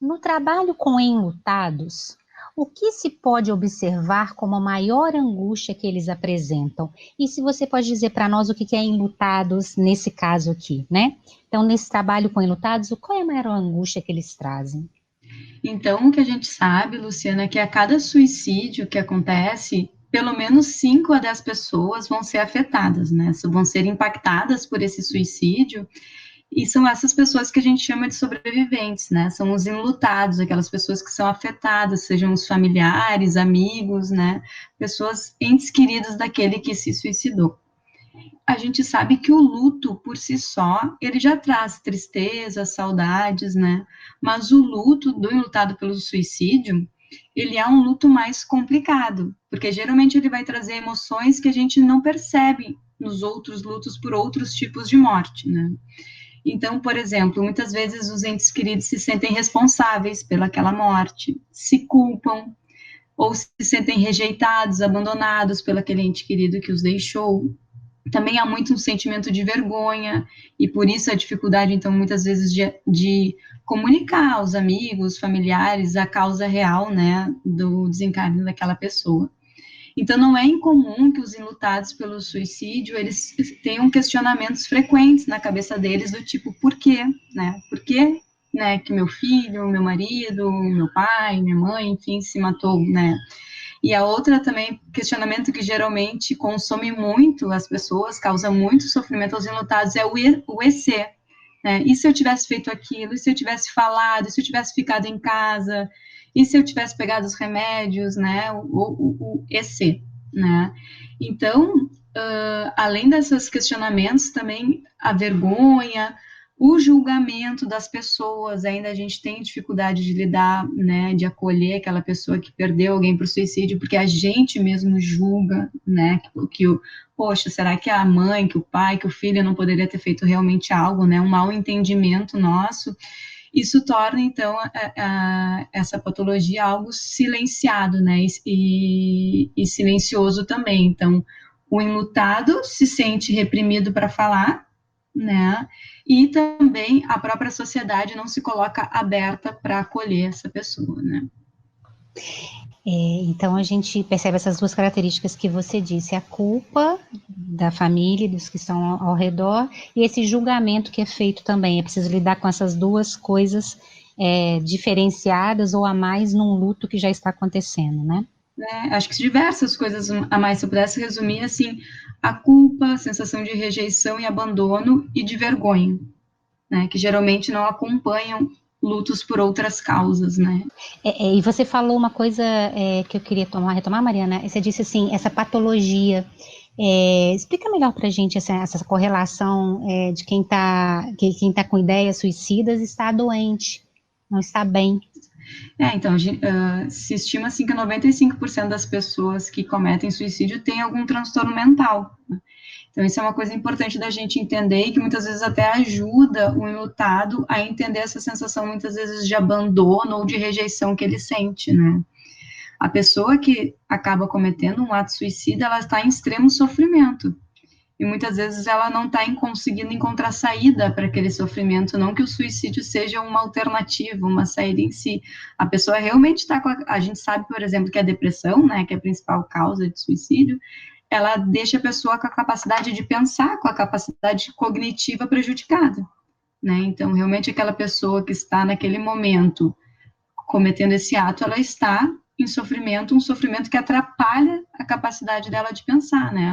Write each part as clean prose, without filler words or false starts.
No trabalho com enlutados, o que se pode observar como a maior angústia que eles apresentam? E se você pode dizer para nós o que é enlutados nesse caso aqui, né? Então, nesse trabalho com enlutados, qual é a maior angústia que eles trazem? Então, o que a gente sabe, Luciana, é que a cada suicídio que acontece, pelo menos 5 a 10 pessoas vão ser afetadas, né? Vão ser impactadas por esse suicídio. E são essas pessoas que a gente chama de sobreviventes, né? São os enlutados, aquelas pessoas que são afetadas, sejam os familiares, amigos, né? Pessoas, entes queridos daquele que se suicidou. A gente sabe que o luto por si só, ele já traz tristeza, saudades, né? Mas o luto do enlutado pelo suicídio, ele é um luto mais complicado, porque geralmente ele vai trazer emoções que a gente não percebe nos outros lutos por outros tipos de morte, né? Então, por exemplo, muitas vezes os entes queridos se sentem responsáveis pelaquela morte, se culpam, ou se sentem rejeitados, abandonados pelo aquele ente querido que os deixou. Também há muito um sentimento de vergonha, e por isso a dificuldade, então, muitas vezes, de comunicar aos amigos, familiares, a causa real, né, do desencarne daquela pessoa. Então, não é incomum que os enlutados pelo suicídio, eles tenham questionamentos frequentes na cabeça deles, do tipo, por quê, né, por quê, né, que meu filho, meu marido, meu pai, minha mãe, enfim, se matou, né. E a outra também, questionamento que geralmente consome muito as pessoas, causa muito sofrimento aos enlutados, é o EC, né? E se eu tivesse feito aquilo? E se eu tivesse falado? E se eu tivesse ficado em casa? E se eu tivesse pegado os remédios, né? O EC, né? Então, além desses questionamentos, também a vergonha, o julgamento das pessoas, ainda a gente tem dificuldade de lidar, né, de acolher aquela pessoa que perdeu alguém para o suicídio, porque a gente mesmo julga, né, poxa, será que a mãe, que o pai, que o filho não poderia ter feito realmente algo, né, um mal entendimento nosso. Isso torna, então, essa patologia algo silenciado, né, e silencioso também. Então, o enlutado se sente reprimido para falar, né, e também a própria sociedade não se coloca aberta para acolher essa pessoa, né. Então a gente percebe essas duas características que você disse, a culpa da família e dos que estão ao redor, e esse julgamento que é feito também. É preciso lidar com essas duas coisas diferenciadas ou a mais num luto que já está acontecendo, né? Acho que diversas coisas a mais, se eu pudesse resumir, assim, a culpa, a sensação de rejeição e abandono e de vergonha, né, que geralmente não acompanham lutos por outras causas, né. E você falou uma coisa que eu queria retomar, Mariana. Você disse assim, essa patologia. Explica melhor para a gente essa correlação de quem tá com ideias suicidas está doente, não está bem. Então, se estima assim que 95% das pessoas que cometem suicídio têm algum transtorno mental, né? Então, isso é uma coisa importante da gente entender e que muitas vezes até ajuda o enlutado a entender essa sensação, muitas vezes, de abandono ou de rejeição que ele sente, né? A pessoa que acaba cometendo um ato suicida, ela está em extremo sofrimento. E muitas vezes ela não está conseguindo encontrar saída para aquele sofrimento, não que o suicídio seja uma alternativa, uma saída em si. A pessoa realmente está com a gente sabe, por exemplo, que a depressão, né, que é a principal causa de suicídio, ela deixa a pessoa com a capacidade de pensar, com a capacidade cognitiva prejudicada, né? Então, realmente aquela pessoa que está naquele momento cometendo esse ato, ela está em sofrimento, um sofrimento que atrapalha a capacidade dela de pensar, né?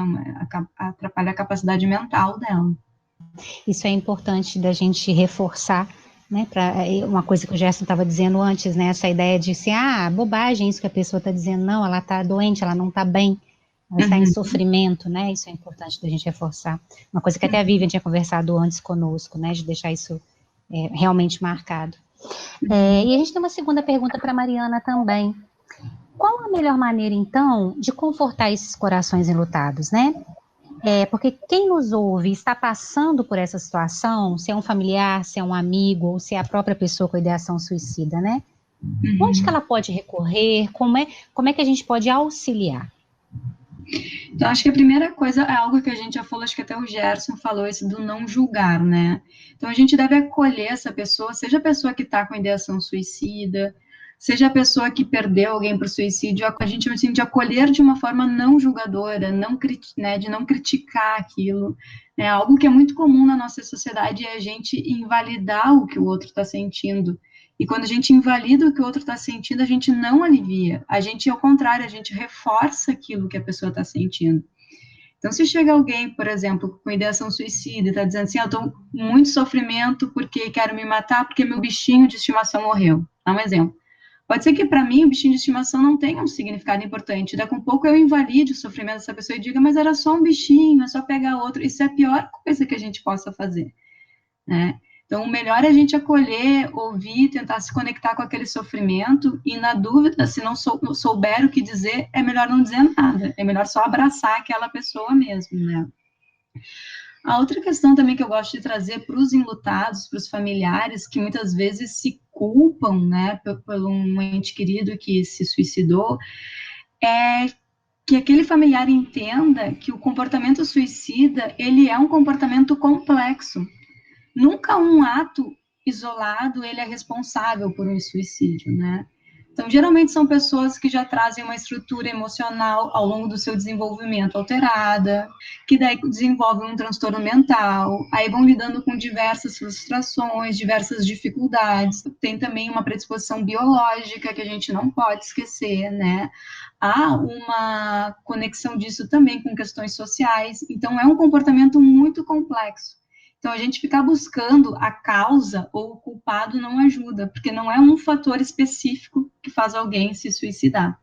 Atrapalha a capacidade mental dela. Isso é importante da gente reforçar, né? Uma coisa que o Gerson estava dizendo antes, né? Essa ideia de ser, bobagem isso que a pessoa está dizendo, não, ela está doente, ela não está bem, ela está em sofrimento, né? Isso é importante da gente reforçar. Uma coisa que até a Vivian tinha conversado antes conosco, né? De deixar isso realmente marcado. E a gente tem uma segunda pergunta para a Mariana também. Qual a melhor maneira, então, de confortar esses corações enlutados, né? Porque quem nos ouve está passando por essa situação, se é um familiar, se é um amigo, ou se é a própria pessoa com ideação suicida, né? Onde que ela pode recorrer? Como é que a gente pode auxiliar? Então, acho que a primeira coisa é algo que a gente já falou, acho que até o Gerson falou, esse do não julgar, né? Então, a gente deve acolher essa pessoa, seja a pessoa que está com ideação suicida, seja a pessoa que perdeu alguém para o suicídio, a gente assim, de acolher de uma forma não julgadora, não, né, de não criticar aquilo. Né? Algo que é muito comum na nossa sociedade é a gente invalidar o que o outro está sentindo. E quando a gente invalida o que o outro está sentindo, a gente não alivia. A gente, ao contrário, a gente reforça aquilo que a pessoa está sentindo. Então, se chega alguém, por exemplo, com ideação suicida e está dizendo assim, eu estou com muito sofrimento porque quero me matar porque meu bichinho de estimação morreu. Dá um exemplo. Pode ser que para mim o bichinho de estimação não tenha um significado importante. Daqui a pouco eu invalide o sofrimento dessa pessoa e diga, mas era só um bichinho, é só pegar outro. Isso é a pior coisa que a gente possa fazer, né? Então, o melhor é a gente acolher, ouvir, tentar se conectar com aquele sofrimento e, na dúvida, se não souber o que dizer, é melhor não dizer nada. É melhor só abraçar aquela pessoa mesmo, né? A outra questão também que eu gosto de trazer para os enlutados, para os familiares, que muitas vezes se culpam, né, por um ente querido que se suicidou, é que aquele familiar entenda que o comportamento suicida, ele é um comportamento complexo. Nunca um ato isolado ele é responsável por um suicídio, né? Então, geralmente são pessoas que já trazem uma estrutura emocional ao longo do seu desenvolvimento alterada, que daí desenvolvem um transtorno mental, aí vão lidando com diversas frustrações, diversas dificuldades. Tem também uma predisposição biológica que a gente não pode esquecer, né? Há uma conexão disso também com questões sociais. Então, é um comportamento muito complexo. Então, a gente ficar buscando a causa ou o culpado não ajuda, porque não é um fator específico que faz alguém se suicidar.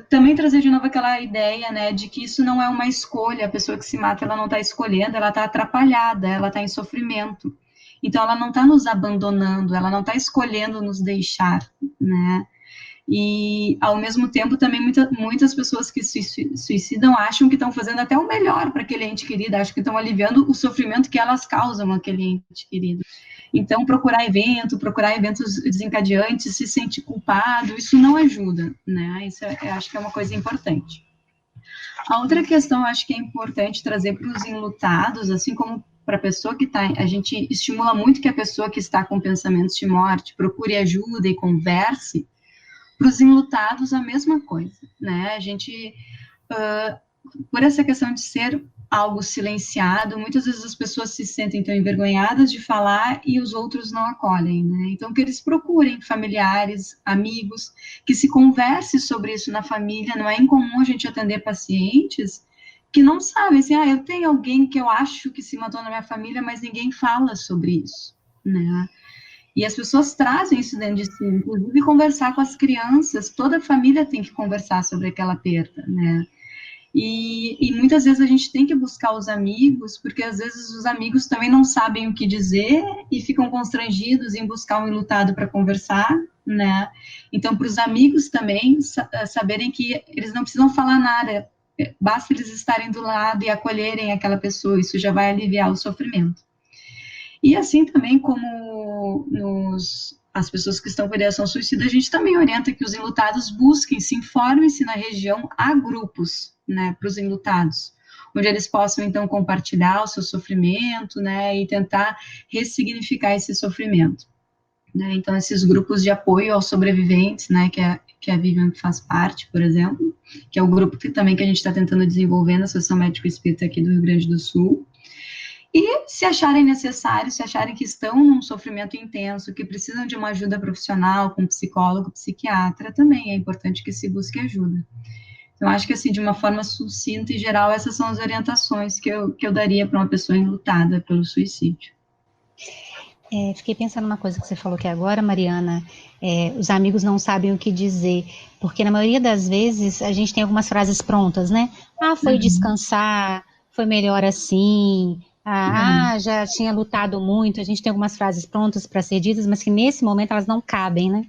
Também trazer de novo aquela ideia, né, de que isso não é uma escolha, a pessoa que se mata, ela não está escolhendo, ela está atrapalhada, ela está em sofrimento. Então, ela não está nos abandonando, ela não está escolhendo nos deixar, né? E, ao mesmo tempo, também muitas pessoas que se suicidam acham que estão fazendo até o melhor para aquele ente querido, acham que estão aliviando o sofrimento que elas causam àquele ente querido. Então, procurar eventos desencadeantes, se sentir culpado, isso não ajuda, né? Isso acho que é uma coisa importante. A outra questão, acho que é importante trazer para os enlutados, assim como para a pessoa que está, a gente estimula muito que a pessoa que está com pensamentos de morte procure ajuda e converse. Para os enlutados, a mesma coisa, né? A gente, por essa questão de ser algo silenciado, muitas vezes as pessoas se sentem tão envergonhadas de falar e os outros não acolhem, né? Então, que eles procurem familiares, amigos, que se converse sobre isso na família. Não é incomum a gente atender pacientes que não sabem, assim, eu tenho alguém que eu acho que se matou na minha família, mas ninguém fala sobre isso, né? E as pessoas trazem isso dentro de si, inclusive conversar com as crianças, toda a família tem que conversar sobre aquela perda, né? E muitas vezes a gente tem que buscar os amigos, porque às vezes os amigos também não sabem o que dizer e ficam constrangidos em buscar um enlutado para conversar, né? Então, para os amigos também saberem que eles não precisam falar nada, basta eles estarem do lado e acolherem aquela pessoa, isso já vai aliviar o sofrimento. E assim também como as pessoas que estão com ideação suicida, a gente também orienta que os enlutados busquem, se informem-se na região, há grupos, né, para os enlutados, onde eles possam, então, compartilhar o seu sofrimento, né, e tentar ressignificar esse sofrimento. Né? Então, esses grupos de apoio aos sobreviventes, né, que a Vivian faz parte, por exemplo, que é o grupo que a gente está tentando desenvolver na Associação Médico Espírita aqui do Rio Grande do Sul. E se acharem necessário, se acharem que estão num sofrimento intenso, que precisam de uma ajuda profissional, com psicólogo, psiquiatra, também é importante que se busque ajuda. Então, acho que, assim, de uma forma sucinta e geral, essas são as orientações que eu daria para uma pessoa enlutada pelo suicídio. Fiquei pensando numa coisa que você falou aqui agora, Mariana, os amigos não sabem o que dizer, porque na maioria das vezes a gente tem algumas frases prontas, né? Foi descansar, foi melhor assim, já tinha lutado muito, a gente tem algumas frases prontas para ser ditas, mas que nesse momento elas não cabem, né?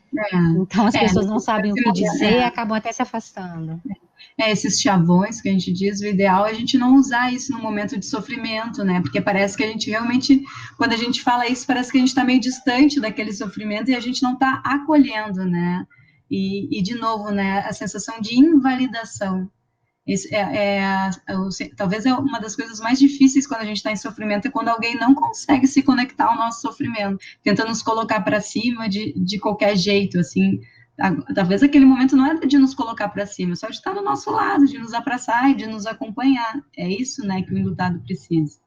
Então as pessoas não sabem o que dizer e acabam até se afastando. Esses chavões que a gente diz, o ideal é a gente não usar isso no momento de sofrimento, né? Porque parece que a gente realmente, quando a gente fala isso, parece que a gente está meio distante daquele sofrimento e a gente não está acolhendo, né? E de novo, né, a sensação de invalidação. Talvez é uma das coisas mais difíceis quando a gente está em sofrimento, é quando alguém não consegue se conectar ao nosso sofrimento, tenta nos colocar para cima de qualquer jeito, assim. Talvez aquele momento não é de nos colocar para cima, só de estar do nosso lado, de nos abraçar e de nos acompanhar. É isso, né, que o enlutado precisa.